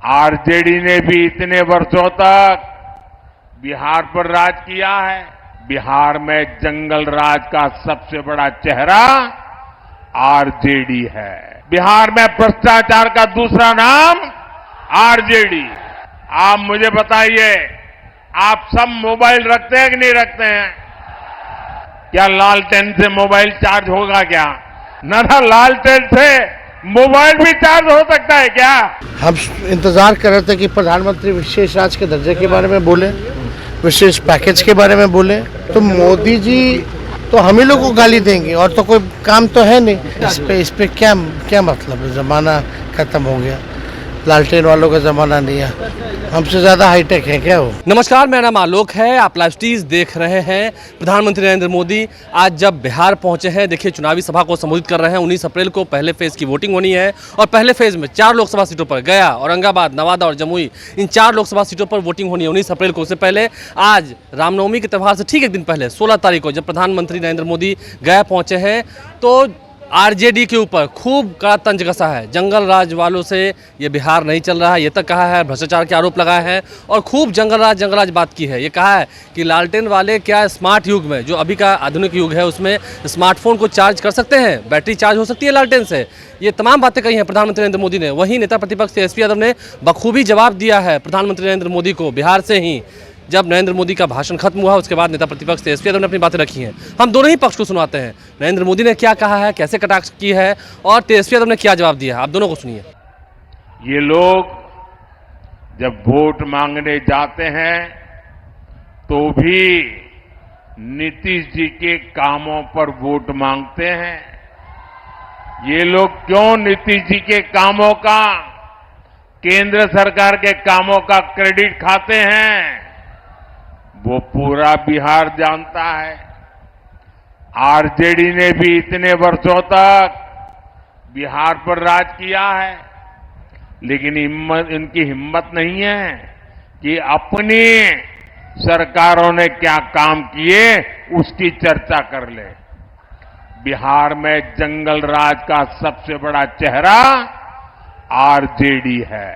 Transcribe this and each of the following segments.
RJD ने भी इतने वर्षों तक बिहार पर राज किया है। बिहार में जंगल राज का सबसे बड़ा चेहरा आरजेडी है। बिहार में भ्रष्टाचार का दूसरा नाम आरजेडी। आप मुझे बताइए, आप सब मोबाइल रखते हैं कि नहीं रखते हैं? क्या लालटेन से मोबाइल चार्ज होगा क्या? ना, लालटेन से मोबाइल भी चार्ज हो सकता है क्या? हम इंतजार कर रहे थे कि प्रधानमंत्री विशेष राज के दर्जे के बारे में बोले, विशेष पैकेज के बारे में बोले, तो मोदी जी तो हम ही लोग को गाली देंगे और तो कोई काम तो है नहीं। इस पे क्या मतलब है? जमाना खत्म हो गया, लालटेन वालों का जमाना नहीं है। हमसे ज्यादा हाईटेक है क्या वो? नमस्कार, मेरा नाम आलोक है। आप लाइव स्ट्रीज देख रहे हैं। प्रधानमंत्री नरेंद्र मोदी आज जब बिहार पहुंचे हैं, देखिए चुनावी सभा को संबोधित कर रहे हैं। 19 अप्रैल को पहले फेज की वोटिंग होनी है और पहले फेज में 4 लोकसभा सीटों पर, गया, औरंगाबाद, नवादा और जमुई, इन 4 लोकसभा सीटों पर वोटिंग होनी है 19 अप्रैल को। उससे पहले आज रामनवमी के त्यौहार से ठीक एक दिन पहले 16 तारीख को जब प्रधानमंत्री नरेंद्र मोदी गया पहुंचे हैं, तो आरजेडी के ऊपर खूब कड़ा तंज कसा है। जंगल राज वालों से ये बिहार नहीं चल रहा है, ये तक कहा है। भ्रष्टाचार के आरोप लगाए हैं और खूब जंगल राज बात की है। ये कहा है कि लालटेन वाले क्या स्मार्ट युग में, जो अभी का आधुनिक युग है, उसमें स्मार्टफोन को चार्ज कर सकते हैं, बैटरी चार्ज हो सकती है लालटेन से। ये तमाम बातें कही हैं प्रधानमंत्री नरेंद्र मोदी ने। वहीं नेता प्रतिपक्ष तेजस्वी यादव ने बखूबी जवाब दिया है प्रधानमंत्री नरेंद्र मोदी को। बिहार से ही जब नरेंद्र मोदी का भाषण खत्म हुआ, उसके बाद नेता प्रतिपक्ष तेजस्वी यादव ने अपनी बातें रखी हैं। हम दोनों ही पक्ष को सुनाते हैं। नरेंद्र मोदी ने क्या कहा है, कैसे कटाक्ष की है, और तेजस्वी यादव ने क्या जवाब दिया है। आप दोनों को सुनिए। ये लोग जब वोट मांगने जाते हैं तो भी नीतीश जी के कामों पर वोट मांगते हैं। ये लोग क्यों नीतीश जी के कामों का, केंद्र सरकार के कामों का क्रेडिट खाते हैं, वो पूरा बिहार जानता है। आरजेडी ने भी इतने वर्षों तक बिहार पर राज किया है, लेकिन इनकी हिम्मत नहीं है कि अपनी सरकारों ने क्या काम किए उसकी चर्चा कर ले। बिहार में जंगल राज का सबसे बड़ा चेहरा आरजेडी है।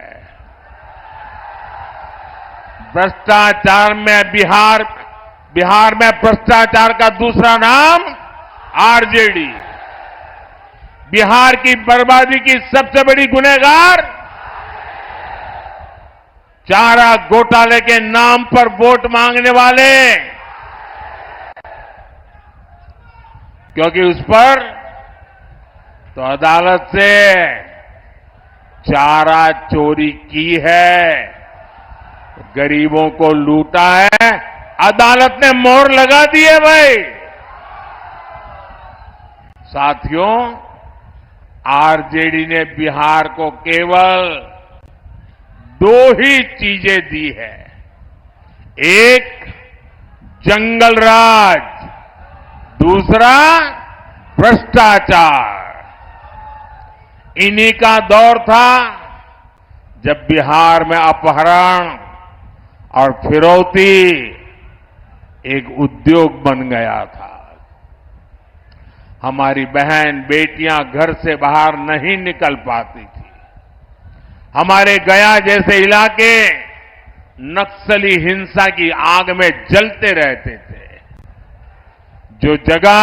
भ्रष्टाचार में बिहार में भ्रष्टाचार का दूसरा नाम आरजेडी। बिहार की बर्बादी की सबसे बड़ी गुनहगार चारा घोटाले के नाम पर वोट मांगने वाले, क्योंकि उस पर तो अदालत से चारा चोरी की है, गरीबों को लूटा है, अदालत ने मोहर लगा दी है भाई। साथियों, आरजेडी ने बिहार को केवल 2 ही चीजें दी है। एक जंगल राज, दूसरा भ्रष्टाचार। इन्हीं का दौर था जब बिहार में अपहरण और फिरौती एक उद्योग बन गया था। हमारी बहन बेटियां घर से बाहर नहीं निकल पाती थी। हमारे गया जैसे इलाके नक्सली हिंसा की आग में जलते रहते थे। जो जगह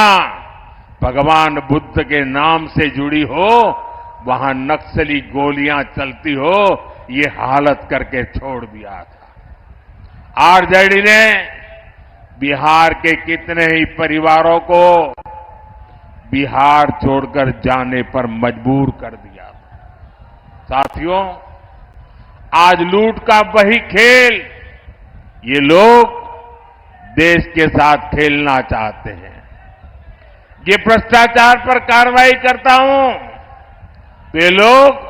भगवान बुद्ध के नाम से जुड़ी हो, वहां नक्सली गोलियां चलती हो, ये हालत करके छोड़ दिया था। आरजेडी ने बिहार के कितने ही परिवारों को बिहार छोड़कर जाने पर मजबूर कर दिया था। साथियों, आज लूट का वही खेल ये लोग देश के साथ खेलना चाहते हैं। ये भ्रष्टाचार पर कार्रवाई करता हूं तो ये लोग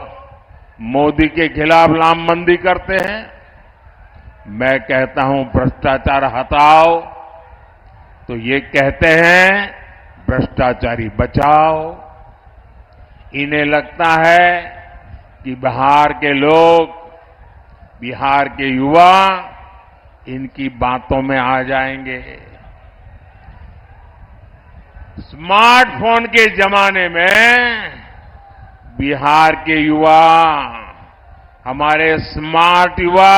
मोदी के खिलाफ लामबंदी करते हैं। मैं कहता हूं भ्रष्टाचार हटाओ तो ये कहते हैं भ्रष्टाचारी बचाओ। इन्हें लगता है कि बिहार के लोग, बिहार के युवा इनकी बातों में आ जाएंगे। स्मार्टफोन के जमाने में बिहार के युवा हमारे स्मार्ट युवा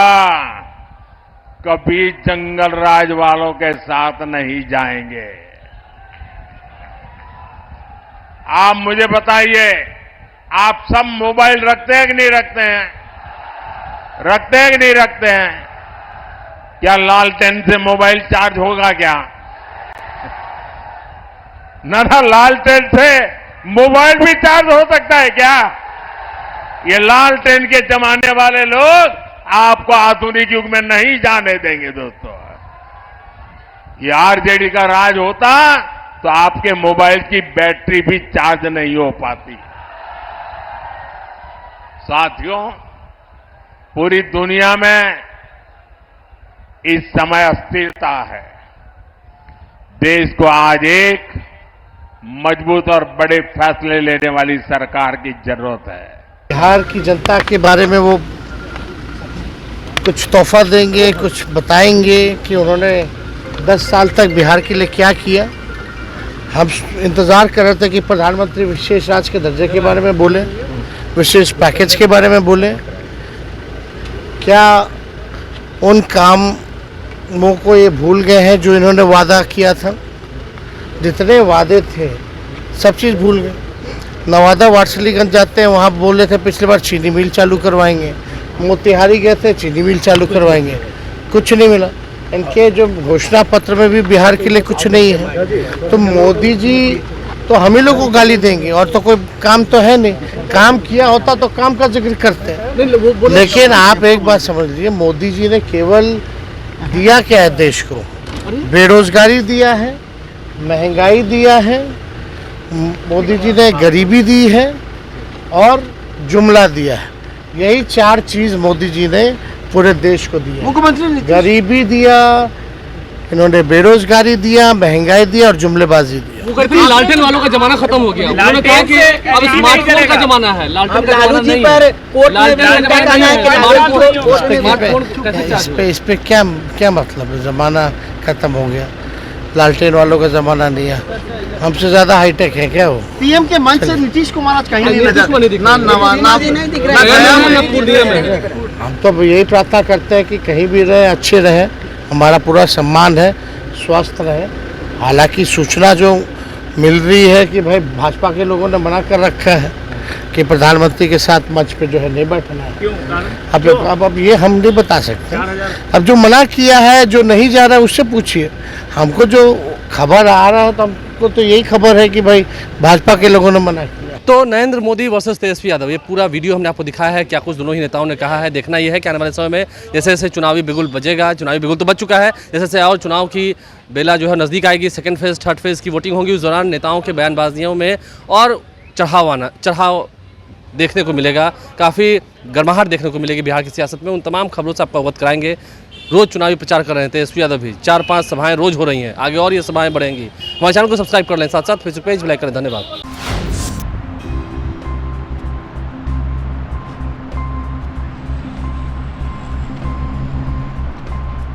कभी जंगल राज वालों के साथ नहीं जाएंगे। आप मुझे बताइए, आप सब मोबाइल रखते हैं कि नहीं रखते हैं? रखते हैं कि नहीं रखते हैं? क्या लालटेन से मोबाइल चार्ज होगा क्या? ना, लालटेन से मोबाइल भी चार्ज हो सकता है क्या? ये लालटेन के जमाने वाले लोग आपको आधुनिक युग में नहीं जाने देंगे दोस्तों। ये आरजेडी का राज होता तो आपके मोबाइल की बैटरी भी चार्ज नहीं हो पाती। साथियों, पूरी दुनिया में इस समय अस्थिरता है। देश को आज एक मजबूत और बड़े फैसले लेने वाली सरकार की जरूरत है। बिहार की जनता के बारे में वो कुछ तोहफा देंगे, कुछ बताएंगे कि उन्होंने 10 साल तक बिहार के लिए क्या किया। हम इंतज़ार कर रहे थे कि प्रधानमंत्री विशेष राज्य के दर्जे के बारे में बोले, विशेष पैकेज के बारे में बोले। क्या उन कामों को ये भूल गए हैं जो इन्होंने वादा किया था? जितने वादे थे सब चीज़ भूल गए। नवादा वाटसलीगंज जाते हैं, वहाँ बोले थे पिछली बार चीनी मिल चालू करवाएंगे। मोतिहारी गए थे, चीनी मिल चालू करवाएंगे, कुछ नहीं मिला। इनके जो घोषणा पत्र में भी बिहार के लिए कुछ नहीं है। तो मोदी जी तो हम ही लोग को गाली देंगे, और तो कोई काम तो है नहीं। काम किया होता तो काम का जिक्र करते हैं। लेकिन आप एक बात समझ लीजिए, मोदी जी ने केवल दिया क्या है देश को? बेरोजगारी दिया है, महंगाई दिया है, मोदी जी ने गरीबी दी है और जुमला दिया है। यही 4 चीज मोदी जी ने पूरे देश को दी है। मुख्यमंत्री ने गरीबी दिया, इन्होंने बेरोजगारी दिया, महंगाई दिया और जुमलेबाजी दिया। वो कहते हैं लालटेन वालों का जमाना खत्म हो गया। उन्होंने कहा कि अब स्मार्टफोन का जमाना है, लालटेन का जमाना नहीं है। इस पे क्या मतलब है? जमाना खत्म हो गया, लालटेन वालों का जमाना नहीं है। हमसे ज्यादा हाईटेक है क्या वो? पीएम के मंच से नीतीश कुमार आज कहीं नहीं नजर, हम तो यही प्रार्थना करते हैं कि कहीं भी रहे अच्छे रहे, हमारा पूरा सम्मान है, स्वस्थ रहे। हालांकि सूचना जो मिल रही है कि भाई भाजपा के लोगों ने मना कर रखा है कि प्रधानमंत्री के साथ मंच पे जो है नहीं बैठना है। अब ये हम नहीं बता सकते। अब जो मना किया है, जो नहीं जा रहा है, उससे पूछिए। हमको जो खबर आ रहा है तो हमको तो यही खबर है कि भाई भाजपा के लोगों ने मना किया। तो नरेंद्र मोदी वर्सेस तेजस्वी यादव, ये पूरा वीडियो हमने आपको दिखाया है। क्या कुछ दोनों ही नेताओं ने कहा है, देखना यह है कि आने वाले समय में जैसे जैसे चुनावी बिगुल बजेगा, चुनावी बिगुल तो बज चुका है, जैसे जैसे और चुनाव की बेला जो है नज़दीक आएगी, सेकंड फेज़ थर्ड फेज़ की वोटिंग होगी, उस दौरान नेताओं के बयानबाजियों में और चढ़ाव देखने को मिलेगा। काफ़ी गर्माहट देखने को मिलेगी बिहार की सियासत में। उन तमाम खबरों से आपको अवगत कराएंगे। रोज़ चुनावी प्रचार कर रहे हैं तेजस्वी यादव भी, 4-5 सभाएं रोज़ हो रही हैं, आगे और ये सभाएं बढ़ेंगी। हमारे चैनल को सब्सक्राइब कर लें, साथ साथ फेसबुक पेज भी लाइक करें। धन्यवाद।